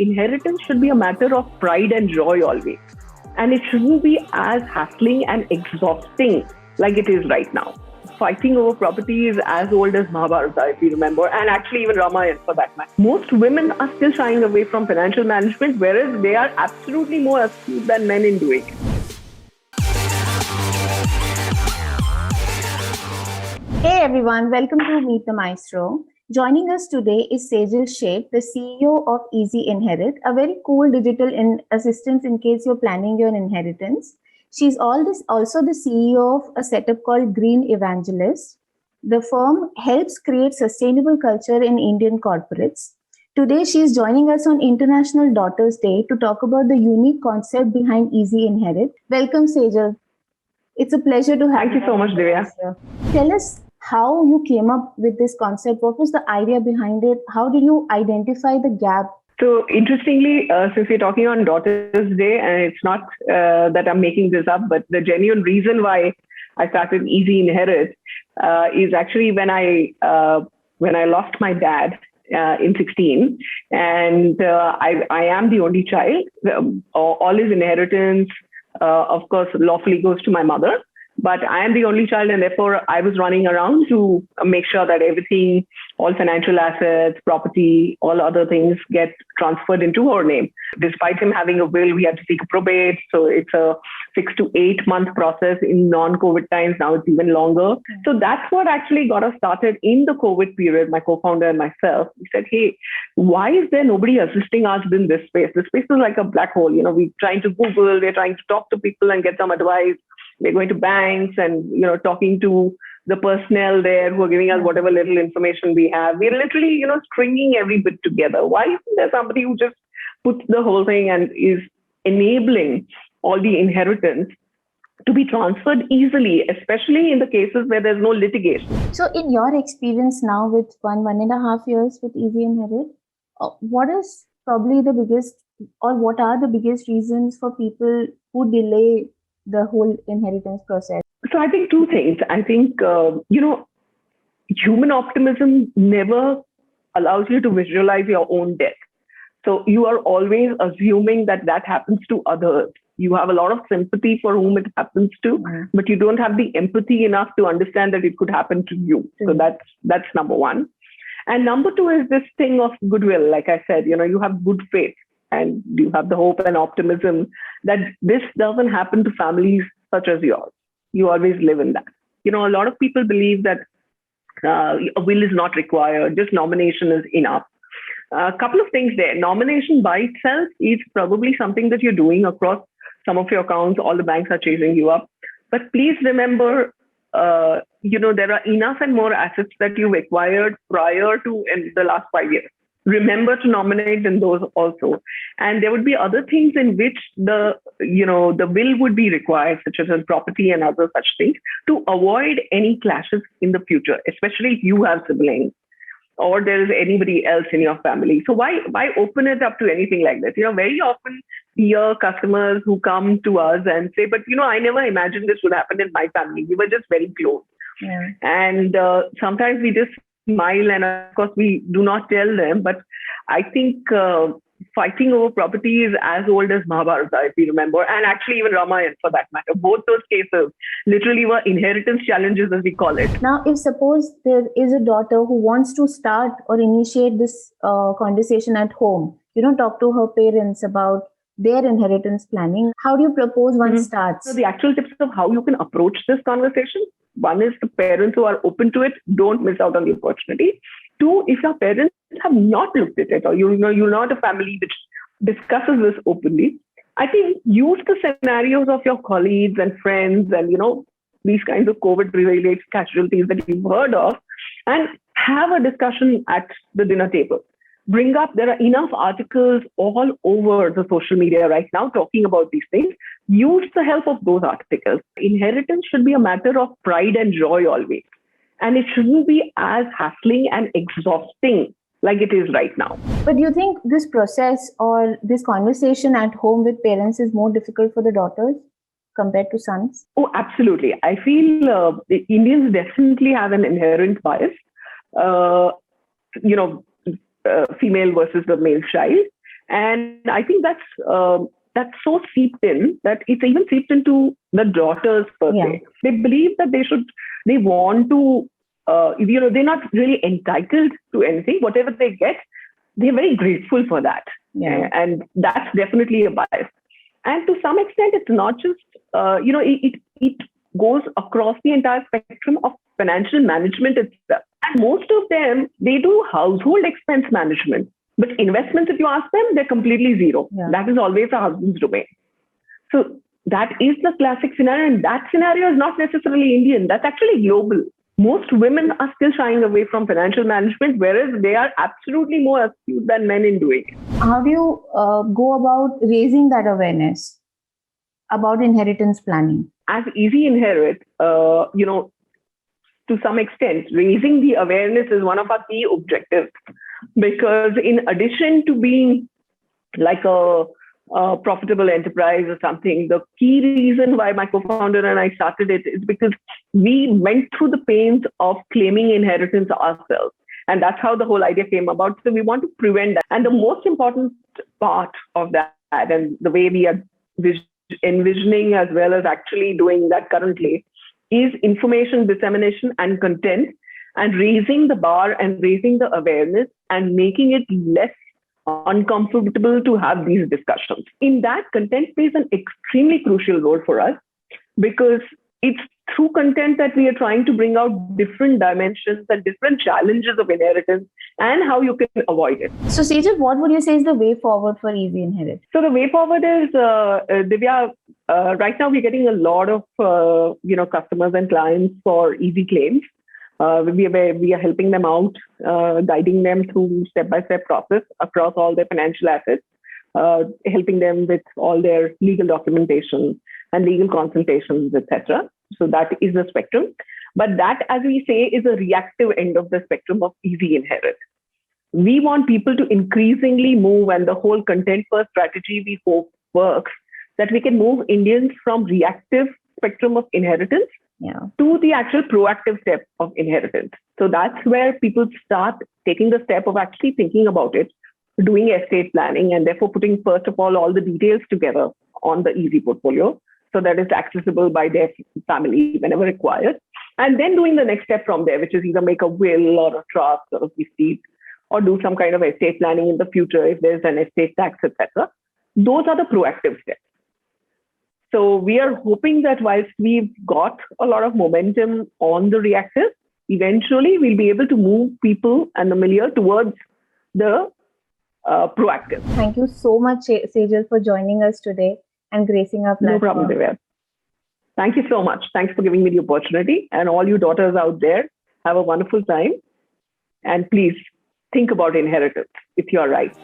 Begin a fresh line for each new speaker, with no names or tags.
inheritance should be a matter of pride and joy always. And it shouldn't be as hassling and exhausting like it is right now. Fighting over property is as old as Mahabharata, if you remember, and actually even Ramayana for that matter. Most women are still shying away from financial management, whereas they are absolutely more astute than men in doing it.
Hey everyone, welcome to Meet the Maestro. Joining us today is Sejal Sheikh, the CEO of Easy Inherit, a very cool digital assistant in case you're planning your inheritance. She's also the CEO of a setup called Green Evangelist. The firm helps create sustainable culture in Indian corporates. Today, she's joining us on International Daughters Day to talk about the unique concept behind Easy Inherit. Welcome, Sejal. It's a pleasure to have you.
Thank you so much, Divya.
Tell us how you came up with this concept. What was the idea behind it? How did you identify the gap?
So interestingly, since we're talking on Daughters Day, and it's not that I'm making this up, but the genuine reason why I started Easy Inherit is actually when I lost my dad in 16, and I am the only child. All his inheritance, of course, lawfully goes to my mother. But I am the only child, and therefore I was running around to make sure that everything, all financial assets, property, all other things get transferred into her name. Despite him having a will, we had to seek a probate. So it's a 6 to 8 month process in non-COVID times. Now it's even longer. So that's what actually got us started in the COVID period, my co-founder and myself. We said, hey, why is there nobody assisting us in this space? This space is like a black hole. You know, we're trying to Google, we're trying to talk to people and get some advice. We're going to banks and, talking to the personnel there who are giving us whatever little information we have. We're literally, stringing every bit together. Why isn't there somebody who just puts the whole thing and is enabling all the inheritance to be transferred easily, especially in the cases where there's no litigation?
So in your experience now with 1.5 years with Easy Inherit, what is probably the biggest, or what are the biggest reasons for people who delay the whole inheritance process?
So I think two things. I think, human optimism never allows you to visualize your own death. So you are always assuming that happens to others. You have a lot of sympathy for whom it happens to, but you don't have the empathy enough to understand that it could happen to you. So that's number one. And number two is this thing of goodwill. Like I said, you have good faith and you have the hope and optimism that this doesn't happen to families such as yours. You always live in that. A lot of people believe that a will is not required, just nomination is enough. A couple of things there. Nomination by itself is probably something that you're doing across some of your accounts. All the banks are chasing you up. But please remember, there are enough and more assets that you've acquired prior to in the last 5 years. Remember to nominate in those also. And there would be other things in which the will would be required, such as in property and other such things, to avoid any clashes in the future, especially if you have siblings or there is anybody else in your family. So why open it up to anything like this? Very often we hear customers who come to us and say, but I never imagined this would happen in my family. We were just very close. Yeah. And sometimes we just smile, and of course we do not tell them, but I think fighting over property is as old as Mahabharata, if you remember, and actually even Ramayana for that matter. Both those cases literally were inheritance challenges, as we call it.
Now, if suppose there is a daughter who wants to start or initiate this conversation at home, talk to her parents about their inheritance planning, how do you propose one starts?
So the actual tips of how you can approach this conversation. One is the parents who are open to it, don't miss out on the opportunity. Two, if your parents have not looked at it, or you're not a family which discusses this openly, I think use the scenarios of your colleagues and friends and, these kinds of COVID-related casualties that you've heard of, and have a discussion at the dinner table. There are enough articles all over the social media right now talking about these things. Use the help of those articles. Inheritance should be a matter of pride and joy always. And it shouldn't be as hassling and exhausting like it is right now.
But do you think this process or this conversation at home with parents is more difficult for the daughters compared to sons?
Oh, absolutely. I feel Indians definitely have an inherent bias. Female versus the male child. And I think that's so seeped in that it's even seeped into the daughters per
Yeah.
se. They believe that they want to, they're not really entitled to anything. Whatever they get, they're very grateful for that.
Yeah.
And that's definitely a bias. And to some extent, it's not just, it goes across the entire spectrum of financial management itself. And most of them, they do household expense management. But investments, if you ask them, they're completely zero.
Yeah.
That is always a husband's domain. So that is the classic scenario. And that scenario is not necessarily Indian. That's actually global. Most women are still shying away from financial management, whereas they are absolutely more astute than men in doing it.
How do you go about raising that awareness about inheritance planning?
As Easy Inherit, to some extent, raising the awareness is one of our key objectives, because in addition to being like a profitable enterprise or something, the key reason why my co-founder and I started it is because we went through the pains of claiming inheritance ourselves. And that's how the whole idea came about. So we want to prevent that. And the most important part of that, and the way we are envisioning as well as actually doing that currently, is information dissemination and content, and raising the bar and raising the awareness and making it less uncomfortable to have these discussions. In that, content plays an extremely crucial role for us, because it's through content that we are trying to bring out different dimensions and different challenges of inheritance and how you can avoid it.
So, Sejal, what would you say is the way forward for Easy Inherit?
So the way forward is, Divya, right now we're getting a lot of customers and clients for easy claims. We are helping them out, guiding them through step-by-step process across all their financial assets, helping them with all their legal documentation and legal consultations, etc. So that is the spectrum. But that, as we say, is a reactive end of the spectrum of Easy Inherit. We want people to increasingly move, and the whole content-first strategy we hope works, that we can move Indians from reactive spectrum of inheritance to the actual proactive step of inheritance. So that's where people start taking the step of actually thinking about it, doing estate planning, and therefore putting, first of all the details together on the Easy portfolio so that it's accessible by their family whenever required. And then doing the next step from there, which is either make a will or a trust or a deed, or do some kind of estate planning in the future if there's an estate tax, etc. Those are the proactive steps. So we are hoping that whilst we've got a lot of momentum on the reactive, eventually we'll be able to move people and the milieu towards the proactive.
Thank you so much, Sejal, for joining us today and gracing our platform.
No problem, Divya. Thank you so much. Thanks for giving me the opportunity. And all you daughters out there, have a wonderful time. And please think about inheritance if you're right.